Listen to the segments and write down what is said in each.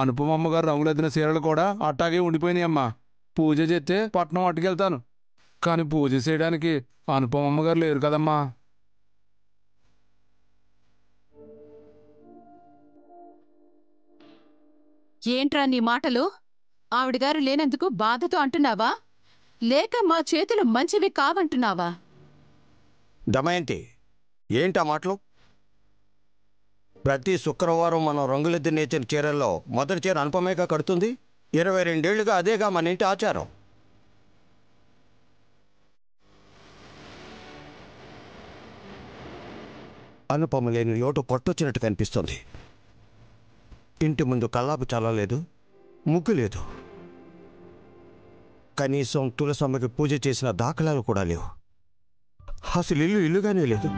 అనుపమమ్మ గారు రంగులెద్దిన చీరలు కూడా అట్టాగే ఉండిపోయినాయి అమ్మా. పూజ చేస్తే పట్నం అట్టుకెళ్తాను, కానీ పూజ చేయడానికి అనుపమమ్మ గారు లేరు కదమ్మా. ఏంట్రా నీ మాటలు? ఆవిడగారు లేనందుకు బాధతో అంటున్నావా, లేక మా చేతులు మంచివి కావంటున్నావా? దమయంతి, ఏంటా మాటలు? ప్రతి శుక్రవారం మనం రంగులెద్ది నేర్చిన చీరల్లో మొదటి చీర అనుపమేగా కడుతుంది. 22 ఏళ్లుగా అదేగా మన ఇంటి ఆచారం. అనుపమ లేని లోటు కొట్టొచ్చినట్టు కనిపిస్తుంది. ఇంటి ముందు కల్లాపు చల్లలేదు, ముగ్గు లేదు, కనీసం తులసమ్మకి పూజ చేసిన దాఖలాలు కూడా లేవు. అసలు ఇల్లు ఇల్లుగానే లేదు.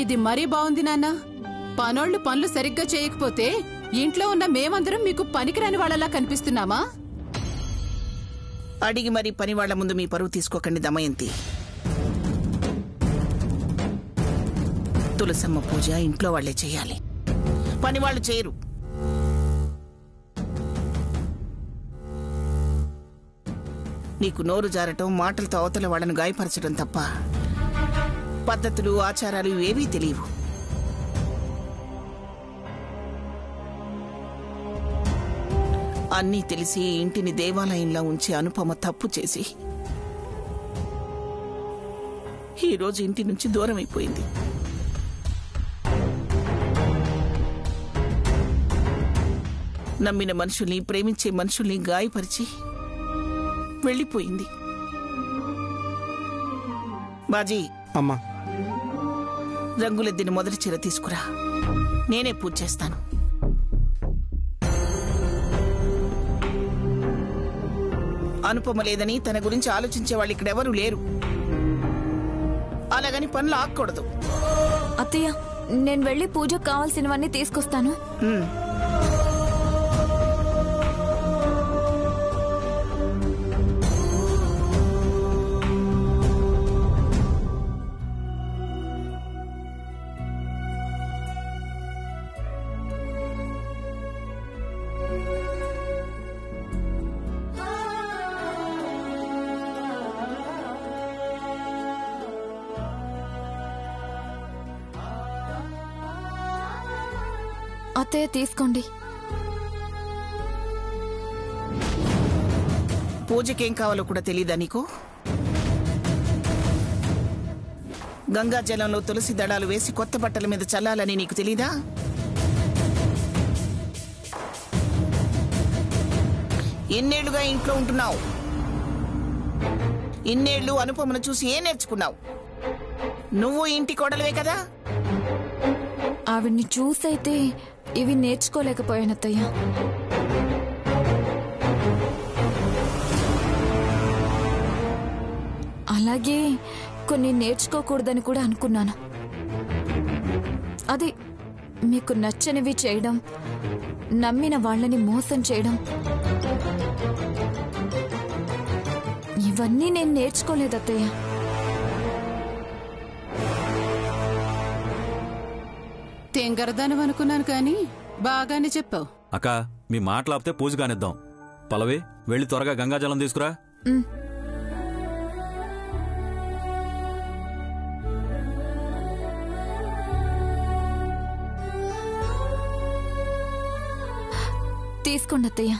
ఇది మరీ బాగుంది నాన్న. పనోళ్ళు పనులు సరిగ్గా చేయకపోతే ఇంట్లో ఉన్న మేమందరం మీకు పనికిరాని వాళ్ళలా కనిపిస్తున్నామా? అడిగి మరి పని వాళ్ల ముందు మీ పరువు తీసుకోకండి దమయంతి. తులసమ్మ పూజ ఇంట్లో వాళ్లే చేయాలి, పని వాళ్ళు చేయరు. నీకు నోరు జారటం, మాటలతో అవతల వాళ్ళను గాయపరచడం తప్ప పద్ధతులు ఆచారాలు ఏవీ తెలియవు. అన్నీ తెలిసి ఇంటిని దేవాలయంలో ఉంచి అనుపమ తప్పు చేసి ఈరోజు ఇంటి నుంచి దూరం అయిపోయింది. నమ్మిన మనుషుల్ని, ప్రేమించే మనుషుల్ని గాయపరిచి వెళ్ళిపోయింది. బాజీ, అమ్మా, రంగులెద్దిన మొదటి చీర తీసుకురా, నేనే పూజ చేస్తాను. అనుపమ లేదని తన గురించి ఆలోచించే వాళ్ళు ఇక్కడెవరూ లేరు. అలాగని పనులు ఆగకూడదు. అత్తయ్య, నేను వెళ్ళి పూజకు కావాల్సినవన్నీ తీసుకొస్తాను. అత్తయ్య, తీసుకోండి. పూజకేం కావాలో కూడా తెలీదా నీకు? గంగా జలంలో తులసి దళాలు వేసి కొత్త బట్టల మీద చల్లాలని నీకు తెలీదా? ఎన్నేళ్లుగా ఇంట్లో ఉంటున్నావు? ఇన్నేళ్లు అనుపమను చూసి ఏం నేర్చుకున్నావు? నువ్వు ఇంటి కోడలివే కదా. ఆవిడ్ని చూసైతే ఇవి నేర్చుకోలేకపోయాను అత్తయ్య. అలాగే కొన్ని నేర్చుకోకూడదని కూడా అనుకున్నాను. అది మీకు నచ్చనివి చేయడం, నమ్మిన వాళ్ళని మోసం చేయడం, ఇవన్నీ నేను నేర్చుకోలేదు అత్తయ్య. తెంగరదానం అనుకున్నాను కానీ బాగానే చెప్పావు. అక్క, మీ మాట్లాపితే పూజ కానిద్దాం. పల్లవి, వెళ్ళి త్వరగా గంగాజలం తీసుకురా. తీసుకోండి అత్తయ్య.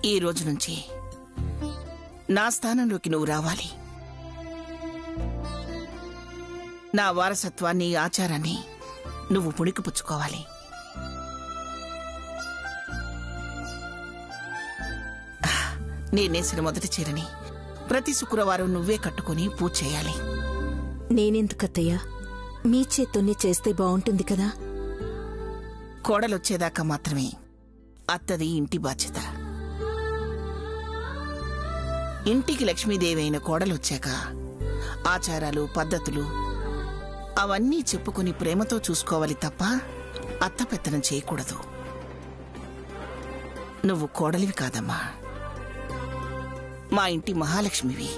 ఈ రోజు నుంచి నా స్థానంలోకి నువ్వు రావాలి. నా వారసత్వాన్ని, ఆచారాన్ని నువ్వు పుణికిపుచ్చుకోవాలి. నేనేసిన మొదటి చీరని ప్రతి శుక్రవారం నువ్వే కట్టుకుని పూజ చేయాలి. నేనెందుకత్తయ్యా? మీ చేత్తోనే చేస్తే బావుంటుంది కదా. కోడలొచ్చేదాకా మాత్రమే అత్తది ఇంటి బాధ్యత. ఇంటికి లక్ష్మీదేవి అయిన కోడలొచ్చాక ఆచారాలు, పద్ధతులు అవన్నీ చెప్పుకుని ప్రేమతో చూసుకోవాలి తప్ప అత్తపెత్తనం చేయకూడదు. నువ్వు కోడలివి కాదమ్మా, మా ఇంటి మహాలక్ష్మివి.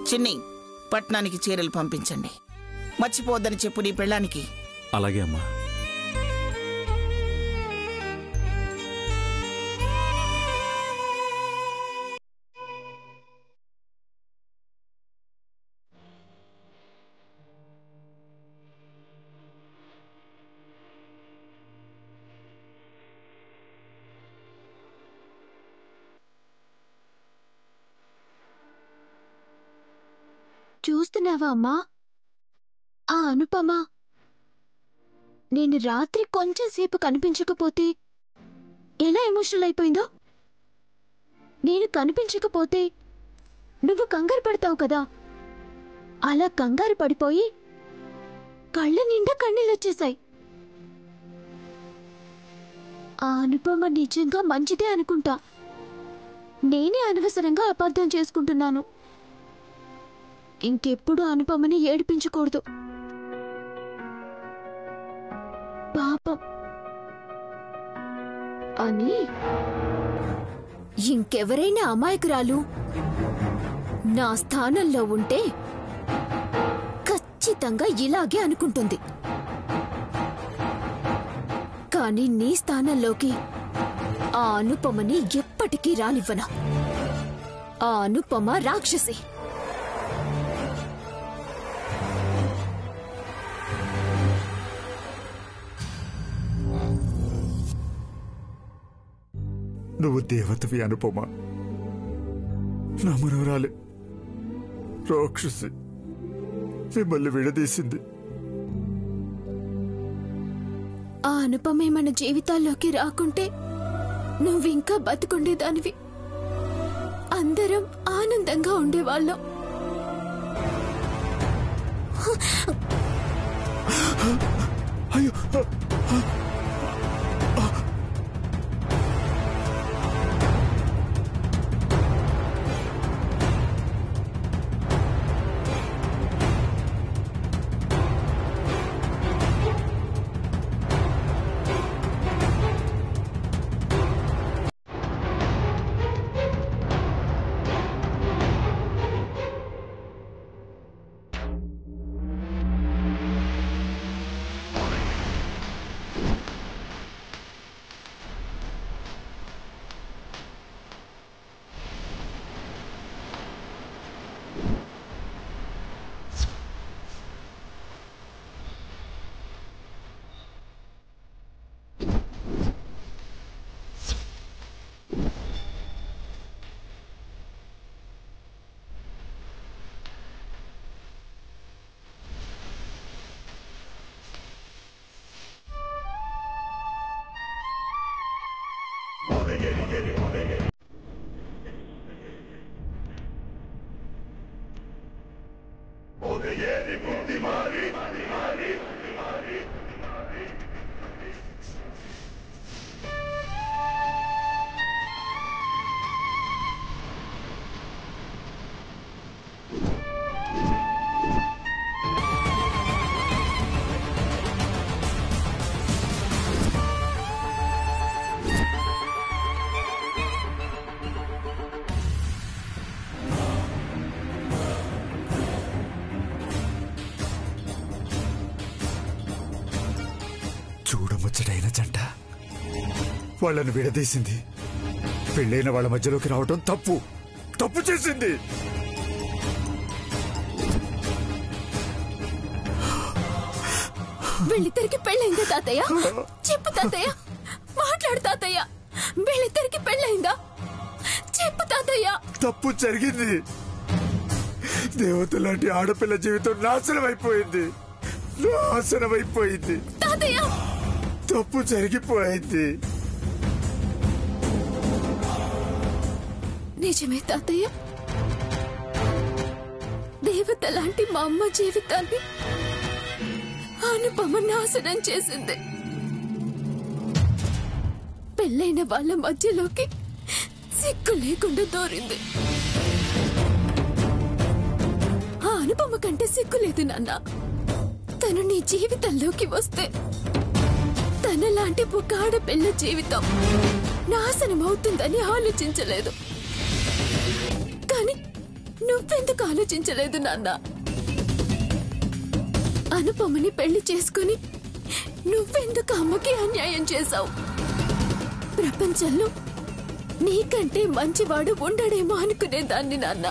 చిన్ని, పట్నానికి చీరలు పంపించండి. మర్చిపోవద్దని చెప్పు నీ పెళ్ళానికి. అలాగే అమ్మా. చూస్తున్నావా అమ్మా, ఆ అనుపమ నేను రాత్రి కొంచెం సేపు కనిపించకపోతే ఎలా ఎమోషనల్ అయిపోయిందో. నేను కనిపించకపోతే నువ్వు కంగారు పడతావు కదా, అలా కంగారు పడిపోయి కళ్ళ నిండా కన్నీళ్ళొచ్చేశాయి. ఆ అనుపమ నిజంగా మంచిదే అనుకుంటా. నేనే అనవసరంగా అపార్థం చేసుకుంటున్నాను. ఇంకెప్పుడు అనుపమని ఏడిపించకూడదు. పాపం అని ఇంకెవరైనా అమాయకురాలు నా స్థానంలో ఉంటే ఖచ్చితంగా ఇలాగే అనుకుంటుంది. కానీ నీ స్థానంలోకి ఆ అనుపమని ఎప్పటికీ రానివ్వనా. ఆ అనుపమ రాక్షసి. నువ్వు దేవతవి అనుపమ, నా మనవరాలి రాక్షసి మిమ్మల్ని విడదీసింది. ఆ అనుపమే మన జీవితాల్లోకి రాకుంటే నువ్వింకా బతుకుండేదానివి. అందరం ఆనందంగా ఉండేవాళ్ళం. అయ్యో, వాళ్ళను విడదీసింది. పెళ్ళైన వాళ్ళ మధ్యలోకి రావడం తప్పు చేసింది. వీళ్ళిద్దరికి పెళ్ళైందా తాతయ్య? చెప్పు తాతయ్య, మాట్లాడు తాతయ్య. వీళ్ళిద్దరికి పెళ్ళైందా? చెప్పు తాతయ్య. తప్పు జరిగింది. దేవత లాంటి ఆడపిల్ల జీవితం నాశనం అయిపోయింది. తాతయ్య, తప్పు జరిగిపోయింది. నిజమే తాతయ్య. దేవత లాంటి మా అమ్మ జీవితాన్ని అనుపమ నాశనం చేసింది. పెళ్ళైన వాళ్ళ మధ్యలోకి సిగ్గు లేకుండా దూరింది. ఆ అనుపమ కంటే సిగ్గు లేదు నాన్న. తను నీ జీవితంలోకి వస్తే తనలాంటి ఒక ఆడపిల్ల జీవితం నాశనం అవుతుందని ఆలోచించలేదు. కానీ నువ్వెందుకు ఆలోచించలేదు నాన్న? అనుపమని పెళ్లి చేసుకుని నువ్వెందుకు అమ్మకి అన్యాయం చేశావు? ప్రపంచంలో నీకంటే మంచివాడు ఉండడేమో అనుకునేదాన్ని నాన్న.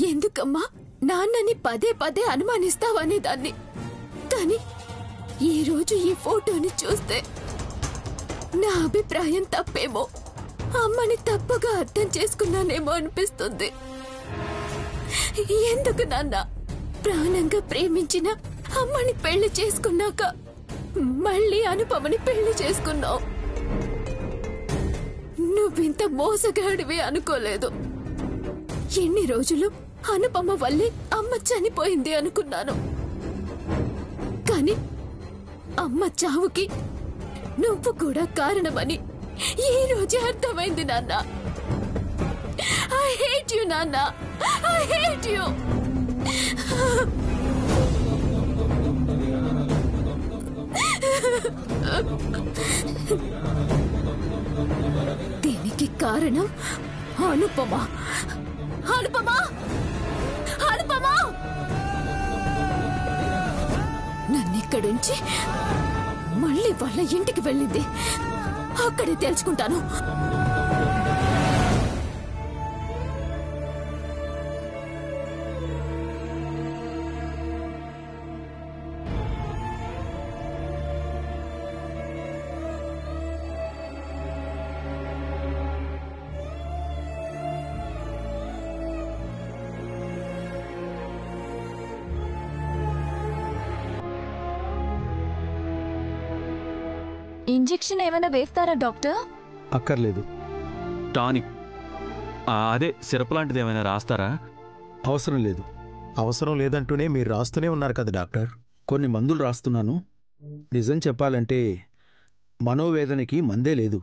ఎందుకమ్మా నాన్నని పదే పదే అనుమానిస్తావనేదాన్ని. కానీ ఈ రోజు ఈ ఫోటోని చూస్తే నా అభిప్రాయం తప్పేమో, అమ్మని తప్పుగా అర్థం చేసుకున్నానేమో అనిపిస్తుంది. ఎందుకు నాన్న ప్రాణంగా ప్రేమించిన అమ్మని పెళ్లి చేసుకున్నాక మళ్ళీ అనుపమని పెళ్లి చేసుకున్నావు? నువ్వింత మోసగాడివి అనుకోలేదు. ఎన్ని రోజులు అనుపమ వల్లే అమ్మ చనిపోయింది అనుకున్నాను. కానీ అమ్మ చావుకి నువ్వు కూడా కారణమని ఈ రోజే అర్థమైంది నాన్న. ఐ హేట్ యు నాన్న, ఐ హేట్ యు. దీనికి కారణం అనుపమ. అనుపమ, అనుపమ నన్నిక్కడుంచి మళ్ళీ వాళ్ళ ఇంటికి వెళ్ళింది. అక్కడే తెలుసుకుంటాను. ఇంజెక్షన్ ఏమైనా వేస్తారా డాక్టర్? అక్కర్లేదు. టానిక్ అదే సిరప్ లాంటిది ఏమైనా రాస్తారా? అవసరం లేదు. అవసరం లేదంటూనే మీరు రాస్తూనే ఉన్నారు కదా డాక్టర్. కొన్ని మందులు రాస్తున్నాను. నిజం చెప్పాలంటే మనోవేదనకి మందే లేదు.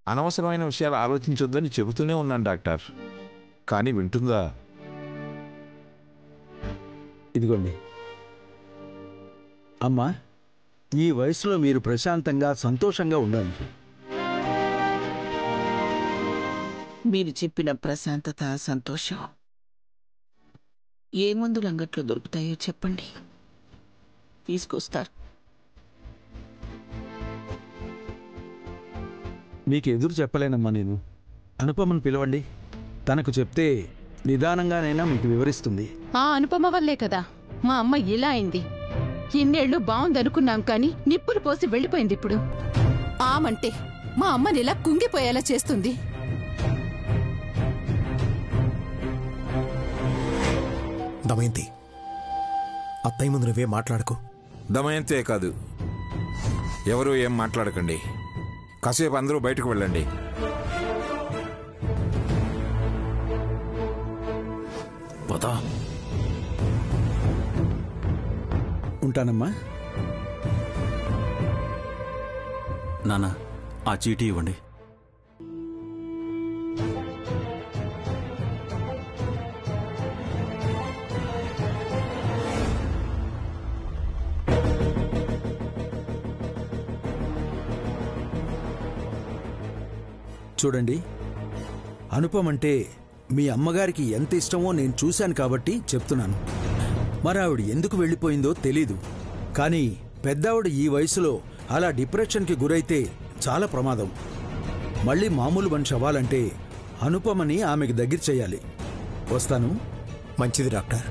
అనవసరమైన విషయాలు ఆలోచించొద్దని చెబుతూనే ఉన్నాను డాక్టర్, కానీ వింటుందా? ఇదిగోండి అమ్మా, ఈ వయసులో మీరు ప్రశాంతంగా సంతోషంగా ఉండాలి. మీరు చెప్పిన ప్రశాంతత, సంతోషం ఏ మందులు అంగట్లో దొరుకుతాయో చెప్పండి, తీసుకొస్తారు. మీకు ఎదురు చెప్పలేనమ్మా నేను. అనుపమను పిలవండి. తనకు చెప్తే నిదానంగానైనా మీకు వివరిస్తుంది. ఆ అనుపమ వల్లే కదా మా అమ్మ ఇలా అయింది. ఇన్నేళ్లు బాగుందనుకున్నాం కానీ నిప్పులు పోసి వెళ్ళిపోయింది. ఇప్పుడు ఆమంటే మా అమ్మని ఇలా కుంగిపోయేలా చేస్తుంది. దమయంతి, అత్తయ్య ముందు నువ్వే మాట్లాడుకో. దమయంతే కాదు, ఎవరు ఏం మాట్లాడకండి. కాసేపు అందరూ బయటకు వెళ్ళండి. పోతా. ఉంటానమ్మా. నాన్న, ఆ చీటీ ఇవ్వండి. చూడండి, అనుపమ అంటే మీ అమ్మగారికి ఎంత ఇష్టమో నేను చూశాను కాబట్టి చెప్తున్నాను. మరి ఆవిడ ఎందుకు వెళ్ళిపోయిందో తెలీదు. కానీ పెద్దావిడ ఈ వయసులో అలా డిప్రెషన్కి గురైతే చాలా ప్రమాదం. మళ్ళీ మామూలు మనిషి అవ్వాలంటే అనుపమని ఆమెకి దగ్గర చేయాలి. వస్తాను. మంచిది డాక్టర్.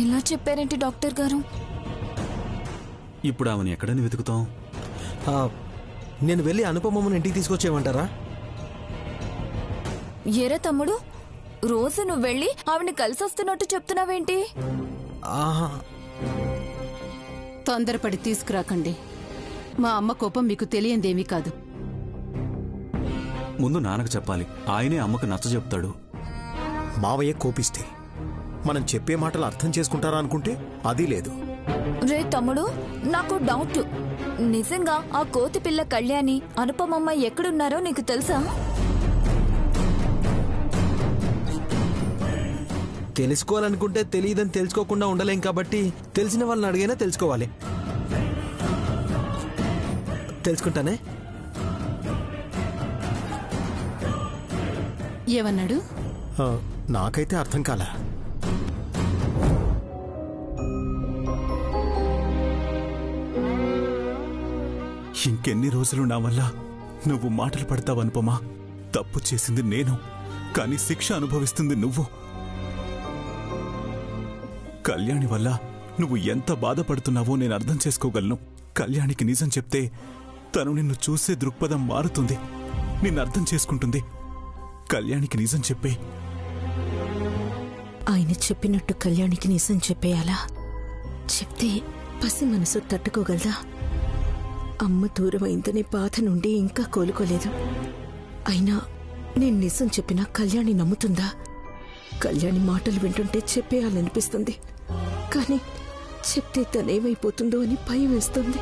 ఇలా చెప్పారేంటి డాక్టర్ గారు? ఇప్పుడు ఆమెను ఎక్కడని వెతుకుతాం? నేను వెళ్ళి అనుపమమ్మని ఇంటికి తీసుకొచ్చేయమంటారా? ఏరా తమ్ముడు, రోజు నువ్వు వెళ్ళి ఆవిడని కలిసి వస్తున్నట్టు చెప్తున్నావేంటి? తొందరపడి తీసుకురాకండి. మా అమ్మ కోపం మీకు తెలియందేమీ కాదు. ముందు నాన్నకు చెప్పాలి, ఆయనే అమ్మకు నచ్చ చెప్తాడు. మావయ్య కోపిస్తే మనం చెప్పే మాటలు అర్థం చేసుకుంటారా అనుకుంటే అది లేదు. రే తమ్ముడు, నాకు డౌట్. నిజంగా ఆ కోతి పిల్ల కళ్యాణి అనుపమమ్మ ఎక్కడున్నారో నీకు తెలుసా? తెలుసుకోవాలనుకుంటే తెలియదని తెలుసుకోకుండా ఉండలేం కాబట్టి తెలిసిన వాళ్ళని అడిగైనా తెలుసుకోవాలి. తెలుసుకుంటానే. ఏమన్నాడు? నాకైతే అర్థం కాలా. ఇంకెన్ని రోజులు నా వల్ల నువ్వు మాటలు పడతావు అనుపమా? తప్పు చేసింది నేను, కానీ శిక్ష అనుభవిస్తుంది నువ్వు. కళ్యాణి వల్ల నువ్వు ఎంత బాధపడుతున్నావో నేను అర్థం చేసుకోగలను. కళ్యాణికి నిజం చెప్తే తను నిన్ను చూసే దృక్పథం మారుతుంది, నిన్ను అర్థం చేసుకుంటుంది. కళ్యాణికి నిజం చెప్పే. ఆయన చెప్పినట్టు కళ్యాణికి నిజం చెప్పేయాలా? చెప్తే పసి మనసు తట్టుకోగలదా? అమ్మ దూరమైందనే బాధ నుండి ఇంకా కోలుకోలేదు. అయినా నేను నిజం చెప్పినా కళ్యాణి నమ్ముతుందా? కళ్యాణి మాటలు వింటుంటే చెప్పేయాలనిపిస్తుంది, కానీ చెప్తే తనేమైపోతుందో అని భయం వేస్తుంది.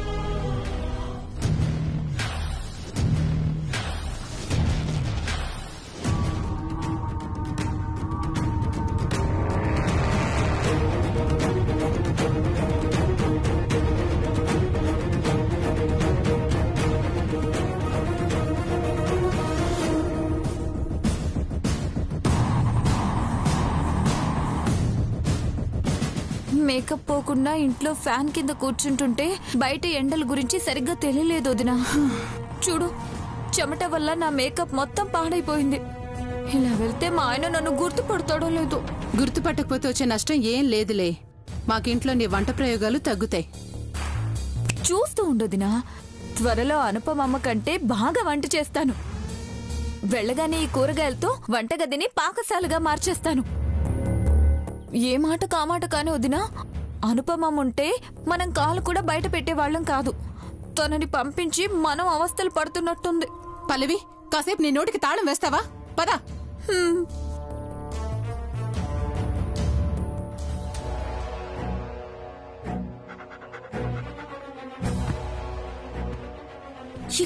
మేకప్ పోకుండా ఇంట్లో ఫ్యాన్ కింద కూర్చుంటుంటే బయట ఎండల గురించి సరిగ్గా తెలియలేదు వదినా. చూడు, చెమట వల్ల నా మేకప్ మొత్తం పాడైపోయింది. ఇలా వెళ్తే మా ఆయన నన్ను గుర్తుపడతాడో లేదో. గుర్తుపట్టకపోతే వచ్చే నష్టం ఏం లేదులే. మాకింట్లో నీ వంట ప్రయోగాలు తగ్గుతాయి. చూస్తూ ఉండొదినా, త్వరలో అనుపమమ్మ కంటే బాగా వంట చేస్తాను. వెళ్ళగానే ఈ కూరగాయలతో వంటగదిని పాకశాలగా మార్చేస్తాను. ఏ మాట కామాట కాని వదినా, అనుపమమ్మ ఉంటే మనం కాలు కూడా బయట పెట్టేవాళ్ళం కాదు. తనని పంపించి మనం అవస్థలు పడుతున్నట్టుంది. పల్లవి, కాసేపు నీ నోటికి తాళం వేస్తావా? పద.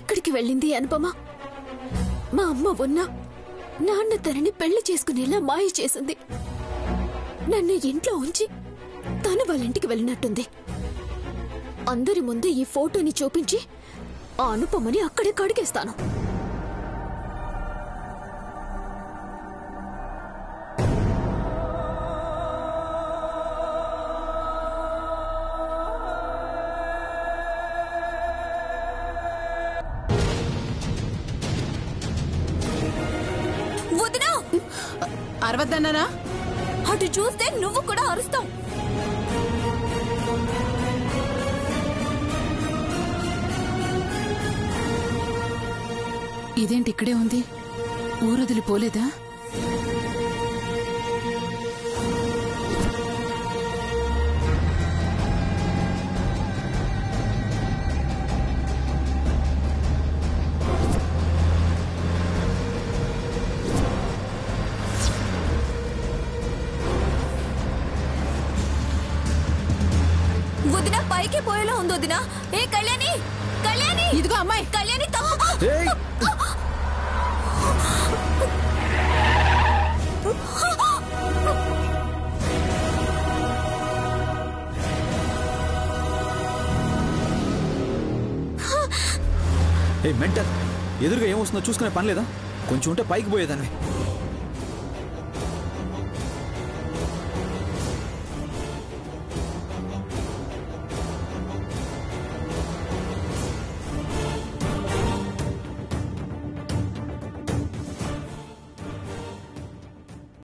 ఎక్కడికి వెళ్ళింది అనుపమ? మా అమ్మ ఉన్నా నాన్న తనని పెళ్లి చేసుకునేలా మాయ చేసింది. నన్ను ఇంట్లో ఉంచి తను వాళ్ళ ఇంటికి వెళ్ళినట్టుంది. అందరి ముందు ఈ ఫోటోని చూపించి ఆ అనుపమని అక్కడే కడిగేస్తాను. వదినా, అరవద్దన్నానా? అటు చూస్తే నువ్వు కూడా అరుస్తావు. ఇదేంటి ఇక్కడే ఉంది? ఊరొదిలిపోలేదా? వదినా పైకి పోయేలా ఉంది వదినా. ఏ కళ్యాణి, కళ్యాణి, ఇదిగో అమ్మాయి. కళ్యాణి తప్పు. ఏ మెంటల్, ఎదురుగా ఏమొస్తుందో చూసుకునే పని లేదా? కొంచెం ఉంటే పైకి పోయేదాన్ని.